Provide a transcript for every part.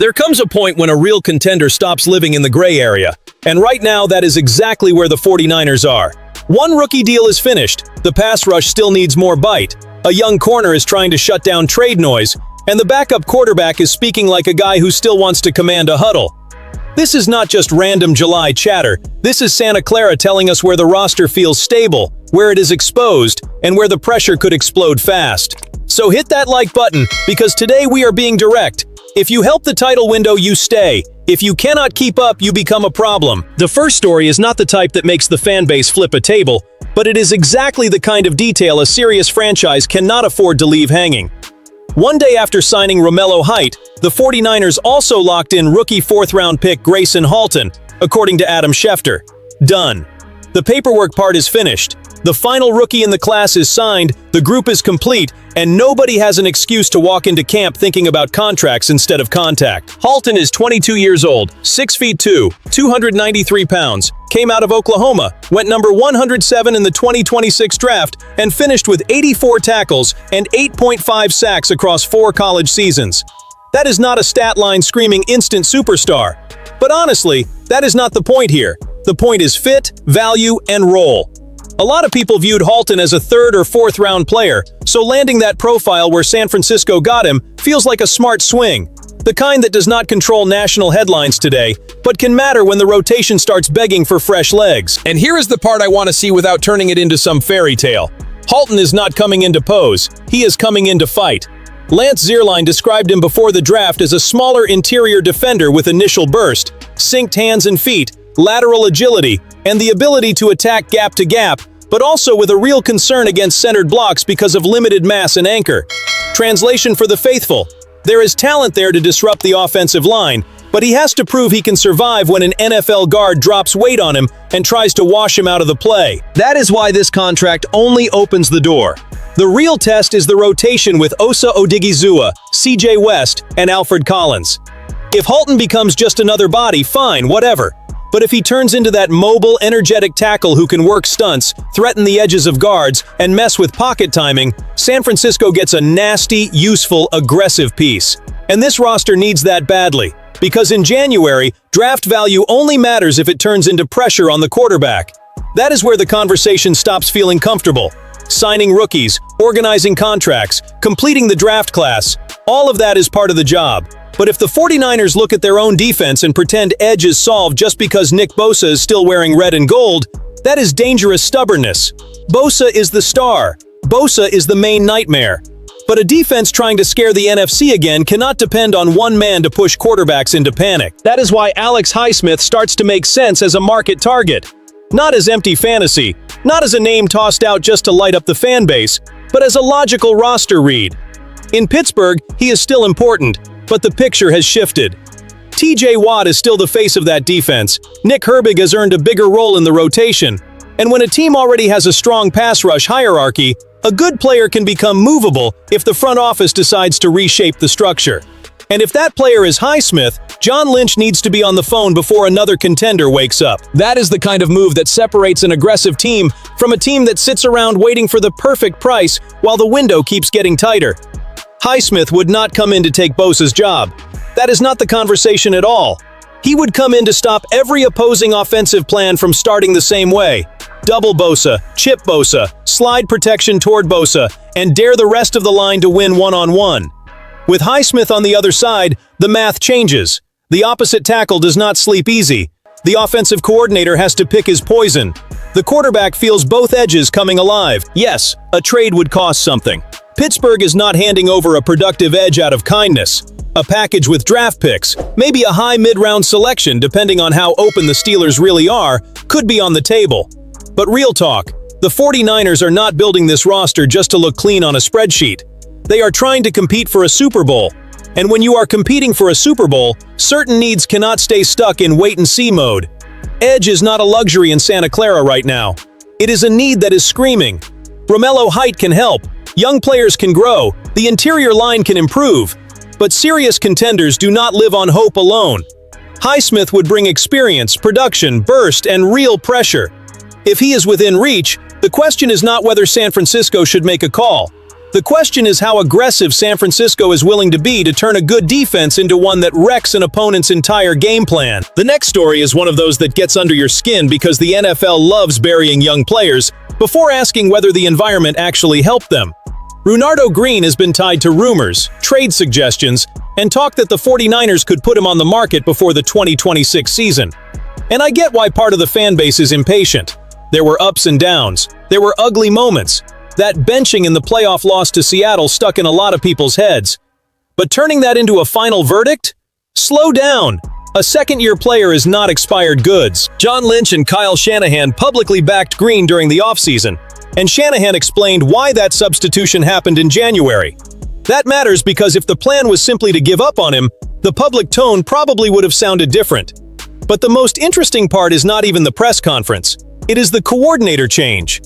There comes a point when a real contender stops living in the gray area, and right now that is exactly where the 49ers are. One rookie deal is finished, the pass rush still needs more bite, a young corner is trying to shut down trade noise, and the backup quarterback is speaking like a guy who still wants to command a huddle. This is not just random July chatter, this is Santa Clara telling us where the roster feels stable, where it is exposed, and where the pressure could explode fast. So hit that like button, because today we are being direct. If you help the title window, you stay. If you cannot keep up, you become a problem. The first story is not the type that makes the fan base flip a table, but it is exactly the kind of detail a serious franchise cannot afford to leave hanging. One day after signing Romello Height, the 49ers also locked in rookie fourth-round pick Gracen Halton, according to Adam Schefter. Done. The paperwork part is finished. The final rookie in the class is signed, the group is complete, and nobody has an excuse to walk into camp thinking about contracts instead of contact. Halton is 22 years old, 6'2", 293 pounds, came out of Oklahoma, went number 107 in the 2026 draft, and finished with 84 tackles and 8.5 sacks across 4 college seasons. That is not a stat line screaming instant superstar. But honestly, that is not the point here. The point is fit, value, and role. A lot of people viewed Halton as a third or fourth round player, so landing that profile where San Francisco got him feels like a smart swing. The kind that does not control national headlines today, but can matter when the rotation starts begging for fresh legs. And here is the part I want to see without turning it into some fairy tale. Halton is not coming in to pose, he is coming in to fight. Lance Zierlein described him before the draft as a smaller interior defender with initial burst, synced hands and feet, lateral agility, and the ability to attack gap to gap, but also with a real concern against centered blocks because of limited mass and anchor. Translation for the faithful: there is talent there to disrupt the offensive line, but he has to prove he can survive when an NFL guard drops weight on him and tries to wash him out of the play. That is why this contract only opens the door. The real test is the rotation with Osa Odigizua, CJ West, and Alfred Collins. If Halton becomes just another body, fine, whatever. But if he turns into that mobile, energetic tackle who can work stunts, threaten the edges of guards, and mess with pocket timing, San Francisco gets a nasty, useful, aggressive piece. And this roster needs that badly. Because in January, draft value only matters if it turns into pressure on the quarterback. That is where the conversation stops feeling comfortable. Signing rookies, organizing contracts, completing the draft class, all of that is part of the job. But if the 49ers look at their own defense and pretend edge is solved just because Nick Bosa is still wearing red and gold, that is dangerous stubbornness. Bosa is the star. Bosa is the main nightmare. But a defense trying to scare the NFC again cannot depend on one man to push quarterbacks into panic. That is why Alex Highsmith starts to make sense as a market target. Not as empty fantasy, not as a name tossed out just to light up the fan base, but as a logical roster read. In Pittsburgh, he is still important, but the picture has shifted. TJ Watt is still the face of that defense. Nick Herbig has earned a bigger role in the rotation. And when a team already has a strong pass rush hierarchy, a good player can become movable if the front office decides to reshape the structure. And if that player is Highsmith, John Lynch needs to be on the phone before another contender wakes up. That is the kind of move that separates an aggressive team from a team that sits around waiting for the perfect price while the window keeps getting tighter. Highsmith would not come in to take Bosa's job. That is not the conversation at all. He would come in to stop every opposing offensive plan from starting the same way. Double Bosa, chip Bosa, slide protection toward Bosa, and dare the rest of the line to win one-on-one. With Highsmith on the other side, the math changes. The opposite tackle does not sleep easy. The offensive coordinator has to pick his poison. The quarterback feels both edges coming alive. Yes, a trade would cost something. Pittsburgh is not handing over a productive edge out of kindness. A package with draft picks, maybe a high mid-round selection depending on how open the Steelers really are, could be on the table. But real talk, the 49ers are not building this roster just to look clean on a spreadsheet. They are trying to compete for a Super Bowl. And when you are competing for a Super Bowl, certain needs cannot stay stuck in wait-and-see mode. Edge is not a luxury in Santa Clara right now. It is a need that is screaming. Romello Height can help. Young players can grow, the interior line can improve, but serious contenders do not live on hope alone. Highsmith would bring experience, production, burst, and real pressure. If he is within reach, the question is not whether San Francisco should make a call. The question is how aggressive San Francisco is willing to be to turn a good defense into one that wrecks an opponent's entire game plan. The next story is one of those that gets under your skin because the NFL loves burying young players before asking whether the environment actually helped them. Renardo Green has been tied to rumors, trade suggestions, and talk that the 49ers could put him on the market before the 2026 season. And I get why part of the fan base is impatient. There were ups and downs. There were ugly moments. That benching in the playoff loss to Seattle stuck in a lot of people's heads. But turning that into a final verdict? Slow down. A second-year player is not expired goods. John Lynch and Kyle Shanahan publicly backed Green during the offseason, and Shanahan explained why that substitution happened in January. That matters because if the plan was simply to give up on him, the public tone probably would have sounded different. But the most interesting part is not even the press conference. It is the coordinator change.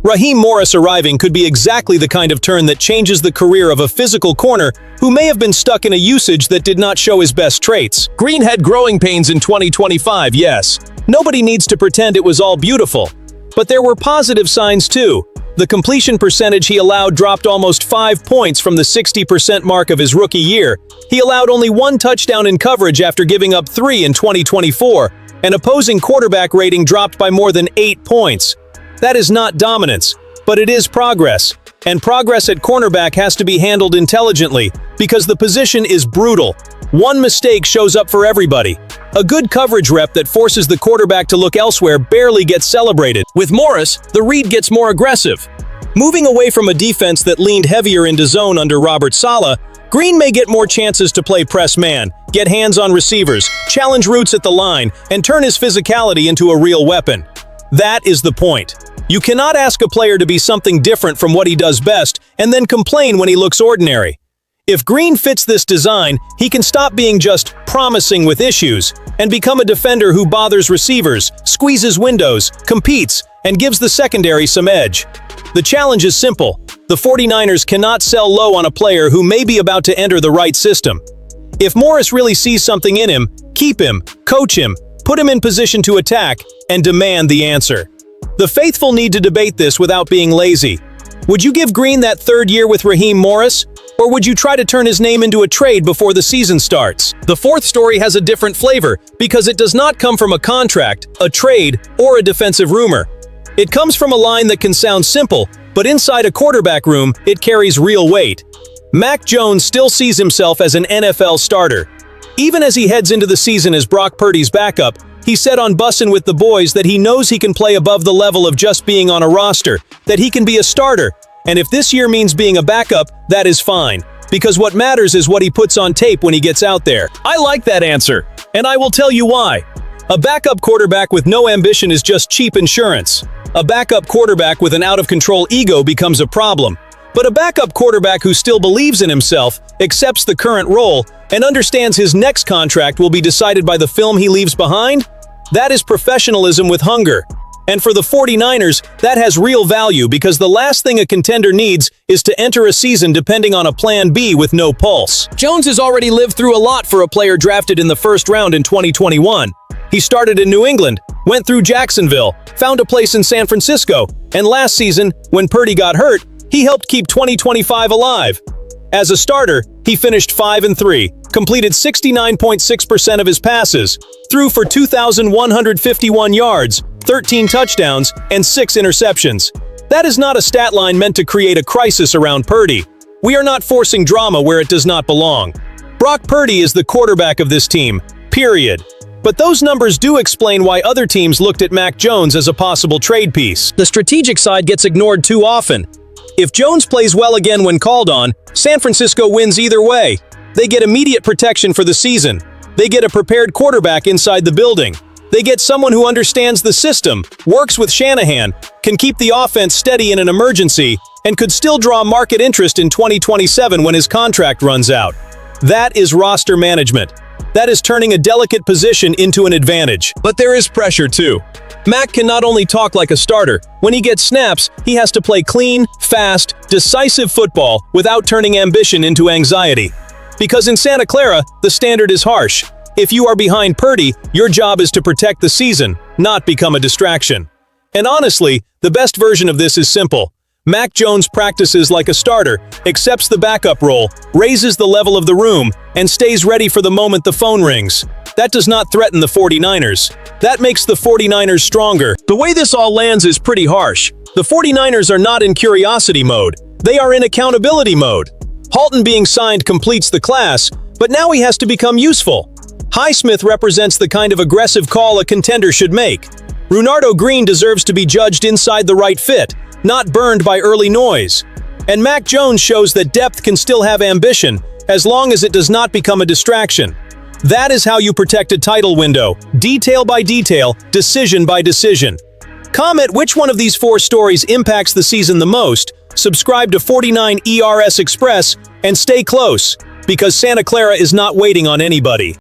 Raheem Morris arriving could be exactly the kind of turn that changes the career of a physical corner who may have been stuck in a usage that did not show his best traits. Green had growing pains in 2025, yes. Nobody needs to pretend it was all beautiful. But there were positive signs too. The completion percentage he allowed dropped almost 5 points from the 60% mark of his rookie year. He allowed only 1 touchdown in coverage after giving up 3 in 2024, and opposing quarterback rating dropped by more than 8 points. That is not dominance, but it is progress. And progress at cornerback has to be handled intelligently, because the position is brutal. One mistake shows up for everybody. A good coverage rep that forces the quarterback to look elsewhere barely gets celebrated. With Morris, the read gets more aggressive. Moving away from a defense that leaned heavier into zone under Robert Saleh, Green may get more chances to play press man, get hands on receivers, challenge routes at the line, and turn his physicality into a real weapon. That is the point. You cannot ask a player to be something different from what he does best and then complain when he looks ordinary. If Green fits this design, he can stop being just promising with issues and become a defender who bothers receivers, squeezes windows, competes, and gives the secondary some edge. The challenge is simple. The 49ers cannot sell low on a player who may be about to enter the right system. If Morris really sees something in him, keep him, coach him, put him in position to attack, and demand the answer. The faithful need to debate this without being lazy. Would you give Green that third year with Raheem Morris? Or would you try to turn his name into a trade before the season starts? The fourth story has a different flavor because it does not come from a contract, a trade, or a defensive rumor. It comes from a line that can sound simple, but inside a quarterback room, it carries real weight. Mac Jones still sees himself as an NFL starter. Even as he heads into the season as Brock Purdy's backup, he said on Bussin' with the Boys that he knows he can play above the level of just being on a roster, that he can be a starter, and if this year means being a backup, that is fine, because what matters is what he puts on tape when he gets out there. I like that answer, and I will tell you why. A backup quarterback with no ambition is just cheap insurance. A backup quarterback with an out-of-control ego becomes a problem. But a backup quarterback who still believes in himself, accepts the current role, and understands his next contract will be decided by the film he leaves behind, that is professionalism with hunger. And for the 49ers, that has real value because the last thing a contender needs is to enter a season depending on a plan B with no pulse. Jones has already lived through a lot for a player drafted in the first round in 2021. He started in New England, went through Jacksonville, found a place in San Francisco, and last season, when Purdy got hurt, he helped keep 2025 alive. As a starter, he finished 5-3, completed 69.6% of his passes, threw for 2,151 yards, 13 touchdowns, and 6 interceptions. That is not a stat line meant to create a crisis around Purdy. We are not forcing drama where it does not belong. Brock Purdy is the quarterback of this team, period. But those numbers do explain why other teams looked at Mac Jones as a possible trade piece. The strategic side gets ignored too often. If Jones plays well again when called on, San Francisco wins either way. They get immediate protection for the season. They get a prepared quarterback inside the building. They get someone who understands the system, works with Shanahan, can keep the offense steady in an emergency, and could still draw market interest in 2027 when his contract runs out. That is roster management. That is turning a delicate position into an advantage. But there is pressure too. Mac can not only talk like a starter, when he gets snaps, he has to play clean, fast, decisive football without turning ambition into anxiety. Because in Santa Clara, the standard is harsh. If you are behind Purdy, your job is to protect the season, not become a distraction. And honestly, the best version of this is simple. Mac Jones practices like a starter, accepts the backup role, raises the level of the room, and stays ready for the moment the phone rings. That does not threaten the 49ers. That makes the 49ers stronger. The way this all lands is pretty harsh. The 49ers are not in curiosity mode. They are in accountability mode. Halton being signed completes the class, but now he has to become useful. Highsmith represents the kind of aggressive call a contender should make. Renardo Green deserves to be judged inside the right fit, not burned by early noise. And Mac Jones shows that depth can still have ambition, as long as it does not become a distraction. That is how you protect a title window, detail by detail, decision by decision. Comment which one of these 4 stories impacts the season the most, subscribe to 49 ERS Express, and stay close, because Santa Clara is not waiting on anybody.